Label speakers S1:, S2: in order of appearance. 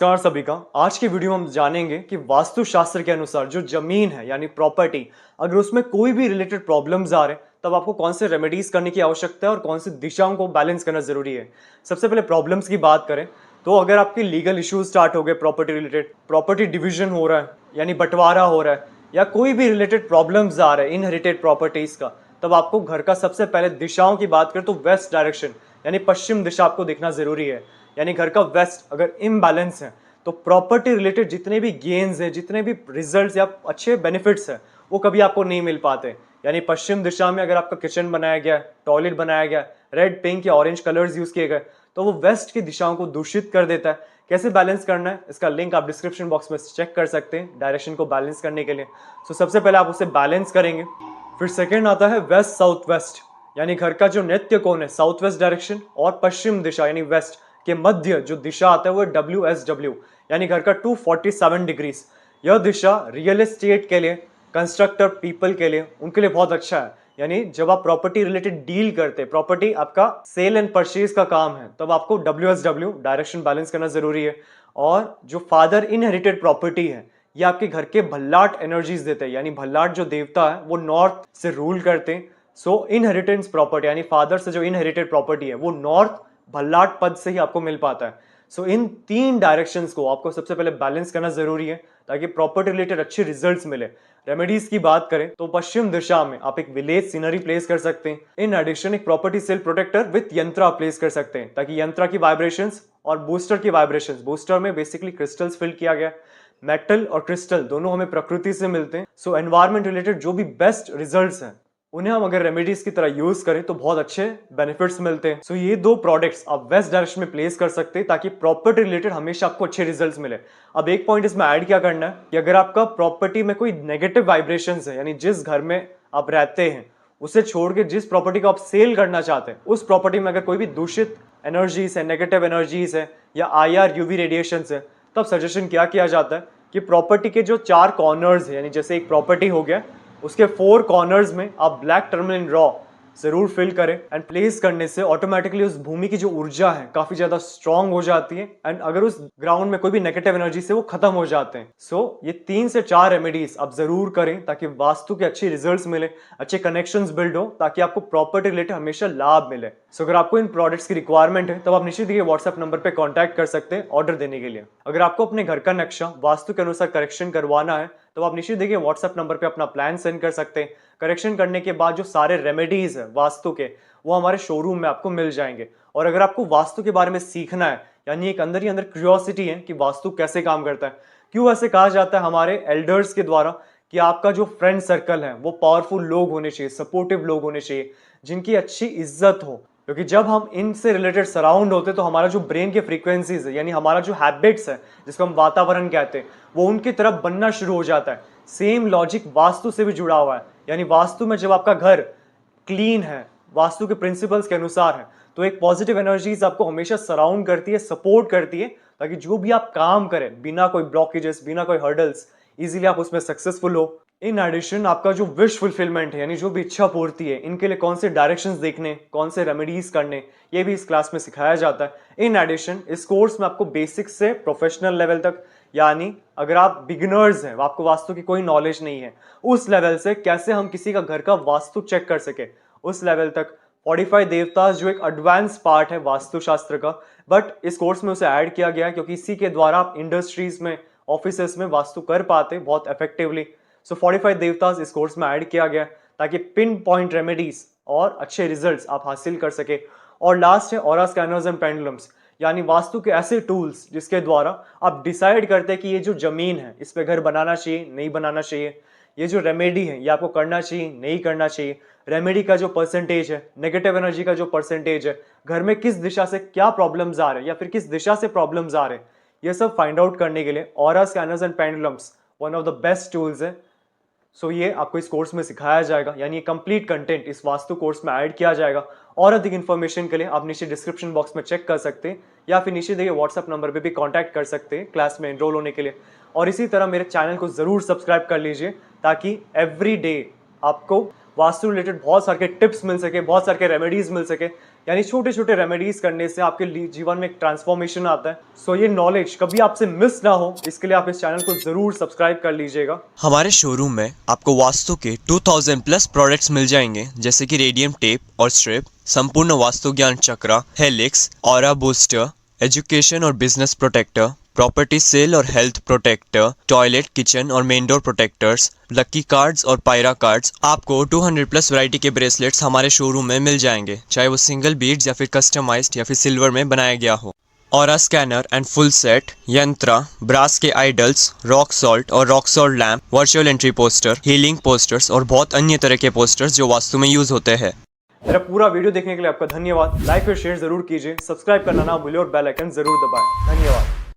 S1: नमस्कार सभी का। आज की वीडियो में हम जानेंगे कि वास्तुशास्त्र के अनुसार जो जमीन है यानी प्रॉपर्टी, अगर उसमें कोई भी रिलेटेड प्रॉब्लम्स आ रहे हैं तब आपको कौन से रेमेडीज करने की आवश्यकता है और कौन सी दिशाओं को बैलेंस करना जरूरी है। सबसे पहले प्रॉब्लम्स की बात करें तो अगर आपके लीगल इश्यूज स्टार्ट हो गए, प्रॉपर्टी रिलेटेड, प्रॉपर्टी डिविजन हो रहा है यानी बंटवारा हो रहा है, या कोई भी रिलेटेड प्रॉब्लम्स आ रहे हैं इनहेरिटेड प्रॉपर्टीज का, तब आपको घर का सबसे पहले दिशाओं की बात करें तो वेस्ट डायरेक्शन यानी पश्चिम दिशा आपको देखना जरूरी है। यानी घर का वेस्ट अगर इम्बैलेंस है तो प्रॉपर्टी रिलेटेड जितने भी गेन्स है, जितने भी रिजल्ट्स या अच्छे बेनिफिट्स है, वो कभी आपको नहीं मिल पाते। यानी पश्चिम दिशा में अगर आपका किचन बनाया गया, टॉयलेट बनाया गया, रेड, पिंक या ऑरेंज कलर्स यूज किए गए, तो वो वेस्ट की दिशाओं को दूषित कर देता है। कैसे बैलेंस करना है इसका लिंक आप डिस्क्रिप्शन बॉक्स में चेक कर सकते हैं डायरेक्शन को बैलेंस करने के लिए। सबसे पहले आप उसे बैलेंस करेंगे। फिर सेकेंड आता है वेस्ट साउथ वेस्ट, यानी घर का जो नैत्य कोण है साउथ वेस्ट डायरेक्शन और पश्चिम दिशा यानी वेस्ट के मध्य जो दिशा आता है वो WSW, यानी घर का 247 डिग्रीज। यह दिशा रियल एस्टेट के लिए, कंस्ट्रक्टर पीपल के लिए, उनके लिए बहुत अच्छा है। यानी जब आप प्रॉपर्टी रिलेटेड डील करते हैं, प्रॉपर्टी आपका सेल एंड परचेज का काम है, तब आपको WSW डायरेक्शन बैलेंस करना जरूरी है। और जो फादर इनहेरिटेड प्रॉपर्टी है, ये आपके घर के भल्लाट एनर्जीज देते हैं, यानी भल्लाट जो देवता है वो नॉर्थ से रूल करते हैं। सो इनहेरिटेंस प्रॉपर्टी यानी फादर से जो इनहेरिटेड प्रॉपर्टी है वो नॉर्थ भल्लाट पद से ही आपको मिल पाता है। सो इन तीन डायरेक्शंस को आपको सबसे पहले बैलेंस करना जरूरी है ताकि प्रॉपर्टी रिलेटेड अच्छे रिजल्ट्स मिले। रेमेडीज की बात करें तो पश्चिम दिशा में आप एक विलेज सीनरी प्लेस कर सकते हैं। इन एडिशन एक प्रॉपर्टी सेल प्रोटेक्टर विथ यंत्रा प्लेस कर सकते हैं ताकि यंत्रा की वाइब्रेशंस और बूस्टर की वाइब्रेशंस, बूस्टर में बेसिकली क्रिस्टल्स फिल किया गया, मेटल और क्रिस्टल दोनों हमें प्रकृति से मिलते हैं। सो एनवायरमेंट रिलेटेड जो भी बेस्ट रिजल्ट्स हैं उन्हें हम अगर रेमेडीज की तरह यूज करें तो बहुत अच्छे बेनिफिट्स मिलते हैं। सो ये दो प्रोडक्ट्स आप वेस्ट डायरेक्शन में प्लेस कर सकते हैं ताकि प्रॉपर्टी रिलेटेड हमेशा आपको अच्छे रिजल्ट्स मिले। अब एक पॉइंट इसमें ऐड क्या करना है कि अगर आपका प्रॉपर्टी में कोई नेगेटिव वाइब्रेशंस है, यानी जिस घर में आप रहते हैं उसे छोड़ के जिस प्रॉपर्टी को आप सेल करना चाहते हैं उस प्रॉपर्टी में अगर कोई भी दूषित एनर्जीज है, नेगेटिव एनर्जीज है या IR UV रेडिएशंस है, तब सजेशन क्या किया जाता है कि प्रॉपर्टी के जो 4 कॉर्नर्स है, यानी जैसे एक प्रॉपर्टी हो गया उसके 4 कॉर्नर्स में आप ब्लैक टर्मलिन रॉ जरूर फिल करें। एंड प्लेस करने से ऑटोमेटिकली उस भूमि की जो ऊर्जा है काफी ज्यादा स्ट्रांग हो जाती है एंड अगर उस ग्राउंड में कोई भी नेगेटिव एनर्जी से वो खत्म हो जाते हैं। सो ये 3 से 4 रेमेडीज आप जरूर करें ताकि वास्तु के अच्छे रिजल्ट्स मिले, अच्छे कनेक्शंस बिल्ड हो, ताकि आपको प्रॉपर्टी रिलेटेड हमेशा लाभ मिले। सो अगर आपको इन प्रोडक्ट्स की रिक्वायरमेंट है तब आप निश्चित ही व्हाट्सएप नंबर पर कॉन्टैक्ट कर सकते हैं ऑर्डर देने के लिए। अगर आपको अपने घर का नक्शा वास्तु के अनुसार करेक्शन करवाना है तो आप निश्चित देखिए व्हाट्सएप नंबर पे अपना प्लान सेंड कर सकते हैं। करेक्शन करने के बाद जो सारे रेमेडीज है वास्तु के वो हमारे शोरूम में आपको मिल जाएंगे। और अगर आपको वास्तु के बारे में सीखना है, यानी एक अंदर ही अंदर क्यूरियोसिटी है कि वास्तु कैसे काम करता है, क्यों ऐसे कहा जाता है हमारे एल्डर्स के द्वारा कि आपका जो फ्रेंड सर्कल है वो पावरफुल लोग होने चाहिए, सपोर्टिव लोग होने चाहिए, जिनकी अच्छी इज्जत हो, क्योंकि जब हम इनसे रिलेटेड सराउंड होते तो हमारा जो ब्रेन के फ्रीक्वेंसीज है, यानी हमारा जो हैबिट्स है जिसको हम वातावरण कहते हैं, वो उनकी तरफ बनना शुरू हो जाता है। सेम लॉजिक वास्तु से भी जुड़ा हुआ है। यानी वास्तु में जब आपका घर क्लीन है, वास्तु के प्रिंसिपल्स के अनुसार है, तो एक पॉजिटिव एनर्जीज आपको हमेशा सराउंड करती है, सपोर्ट करती है, ताकि जो भी आप काम करें बिना कोई ब्लॉकेजेस, बिना कोई हर्डल्स, इजीली आप उसमें सक्सेसफुल हो। इन एडिशन आपका जो विश फुलफिलमेंट है, यानी जो भी इच्छा पूर्ति है, इनके लिए कौन से डायरेक्शंस देखने, कौन से रेमेडीज करने, ये भी इस क्लास में सिखाया जाता है। इन एडिशन इस कोर्स में आपको बेसिक से प्रोफेशनल लेवल तक, यानी अगर आप बिगिनर्स हैं, आपको वास्तु की कोई नॉलेज नहीं है, उस लेवल से कैसे हम किसी का घर का वास्तु चेक कर सके, उस लेवल तक 45 देवतास जो एक एडवांस पार्ट है वास्तुशास्त्र का, बट इस कोर्स में उसे ऐड किया गया क्योंकि इसी के द्वारा आप इंडस्ट्रीज में, ऑफिसेस में वास्तु कर पाते बहुत इफेक्टिवली। सो 45 देवतास इस कोर्स में ऐड किया गया ताकि पिन पॉइंट रेमेडीज और अच्छे रिजल्ट्स आप हासिल कर सके। और लास्ट है ऑरा स्कैनर्स एंड पेंडुलम्स, यानी वास्तु के ऐसे टूल्स जिसके द्वारा आप डिसाइड करते हैं कि ये जो जमीन है इस पे घर बनाना चाहिए, नहीं बनाना चाहिए, ये जो रेमेडी है ये आपको करना चाहिए, नहीं करना चाहिए, रेमेडी का जो परसेंटेज है, नेगेटिव एनर्जी का जो परसेंटेज है, घर में किस दिशा से क्या प्रॉब्लम्स आ रहे हैं या फिर किस दिशा से प्रॉब्लम्स आ रहे हैं, ये सब फाइंड आउट करने के लिए aura scanners and pendulums one of the best tools है। सो ये आपको इस कोर्स में सिखाया जाएगा, यानी ये कंप्लीट कंटेंट इस वास्तु कोर्स में ऐड किया जाएगा। और अधिक इन्फॉर्मेशन के लिए आप नीचे डिस्क्रिप्शन बॉक्स में चेक कर सकते हैं या फिर नीचे देखिए व्हाट्सएप नंबर पे भी कांटेक्ट कर सकते हैं क्लास में एनरोल होने के लिए। और इसी तरह मेरे चैनल को जरूर सब्सक्राइब कर लीजिए ताकि एवरी डे आपको वास्तु रिलेटेड बहुत सारे टिप्स मिल सके, बहुत सारे रेमेडीज मिल सके, यानी छोटे छोटे रेमेडीज करने से आपके जीवन में एक ट्रांसफॉर्मेशन आता है। सो ये नॉलेज कभी आपसे मिस ना हो, इसके लिए आप इस चैनल को जरूर सब्सक्राइब कर लीजिएगा।
S2: हमारे शोरूम में आपको वास्तु के 2000 प्लस प्रोडक्ट्स मिल जाएंगे, जैसे कि रेडियम टेप और स्ट्रिप, संपूर्ण वास्तु ज्ञान चक्रा, हेलिक्स, ऑरा बूस्टर, एजुकेशन और बिजनेस प्रोटेक्टर, प्रॉपर्टी सेल और हेल्थ प्रोटेक्टर, टॉयलेट, किचन और main door protectors, lucky cards और पायरा कार्ड्स। आपको 200 प्लस वैरायटी के ब्रेसलेट्स हमारे शोरूम में मिल जाएंगे, चाहे वो सिंगल बीड्स या फिर कस्टमाइज्ड या फिर सिल्वर में बनाया गया हो। Aura scanner and full set, यंत्रा, ब्रास के आइडल्स, रॉक सॉल्ट और rock salt lamp, virtual entry poster, healing posters और बहुत अन्य तरह के पोस्टर्स जो वास्तु में यूज होते हैं।
S1: मेरा पूरा वीडियो देखने के लिए आपका धन्यवाद। लाइक और शेयर जरूर कीजिए, सब्सक्राइब करना ना भूलिए और बेल आइकन जरूर दबाएं। धन्यवाद।